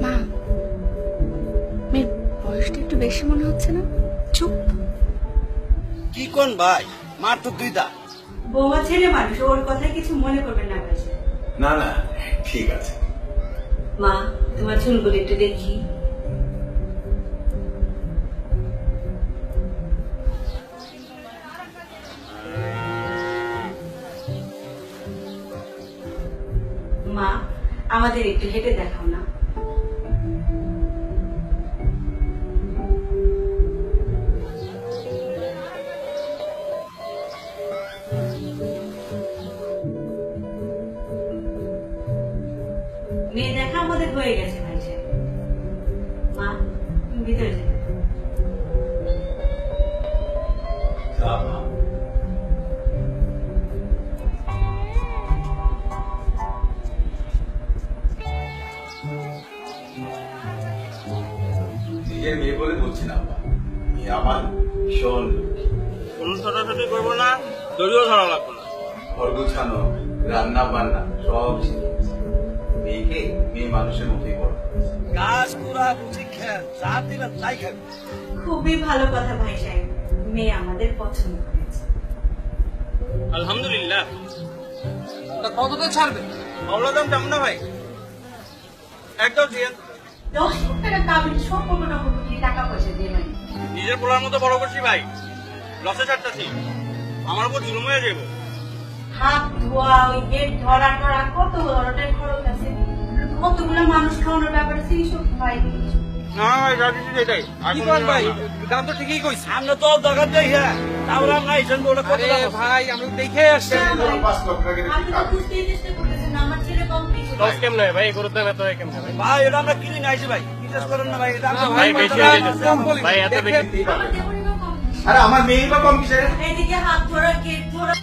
মা, মেয়ের বয়সটা একটু বেশি মনে হচ্ছে না? চুপ। কি কোন ভাই, মার তো দুই দা। বৌমা ছেলে মানুষ, ওর কথা কিছু মনে করবেন না ভাই। না না, ঠিক আছে। মা, তোমার চুলগুলো একটু দেখি। মা, আমাদের একটু হেঁটে দেখাও না। মেয়ে দেখা আমাদের হয়ে গেছে ভাই সাহেব। মা, তুমি ভিতরে যেতে পারো। যা মা। নিজের মেয়ে বলে বলছি না বাবা, মেয়ে আমার ভীষণ কোনো ছোটাছুটি করবো না, দড়িও ধরা লাগবো না। ঘর গোছানো, রান্না বান্না সব শিখেছে। মেয়েকে মেয়ে মানুষের মতোই বড় করেছে। গাছ পুরা বুঝি খেন, যা দিবেন তাই খেন। খুবই ভালো কথা ভাই সাহেব, মেয়ে আমাদের পছন্দ করেছে। আলহামদুলিল্লাহ। কতটা ছাড়বে? মামলা দাম তেমন না ভাই, একদম দিয়েন। 10 লাখ টাকা কাবিল সম্পূর্ণ টাকা পয়সা দিয়ে মানে নিজের পোলার মতো বড় করছি ভাই, লসে ছাড়তেছি, আমার উপর জুলুম হয়ে যাবো। হাত ধোয়া, ওই গেট ধরা টরা কত ধরনের খরচ আছে, কতগুলো মানুষ খাওয়ানোর ব্যাপার আছে, এইসব ভাই। না ভাই, যা কিছু সেটাই। কি করেন ভাই, দাম তো ঠিকই কইছি। আমরা তো দোকান যাই, হ্যাঁ তাহলে আমরা এই জন্য ওটা কত দাম ভাই, আমরা দেখে আসছি। 5 লক্ষ টাকা আপনি তো বুঝতেই চেষ্টা করতেছেন না, আমার ছেলে কম কিছু দশ কেমন ভাই, গরুর দাম এত কেমন ভাই? ভাই এটা আমরা কিনে নিয়েছি ভাই, বিশ্বাস করেন না ভাই, এটা আমরা ভাই বেশি হয়ে যাচ্ছে ভাই, এত বেশি। আমার দেবরিও কম। আরে আমার মেয়ে বা কম কিসের? এইদিকে হাত ধরা, গেট ধরা।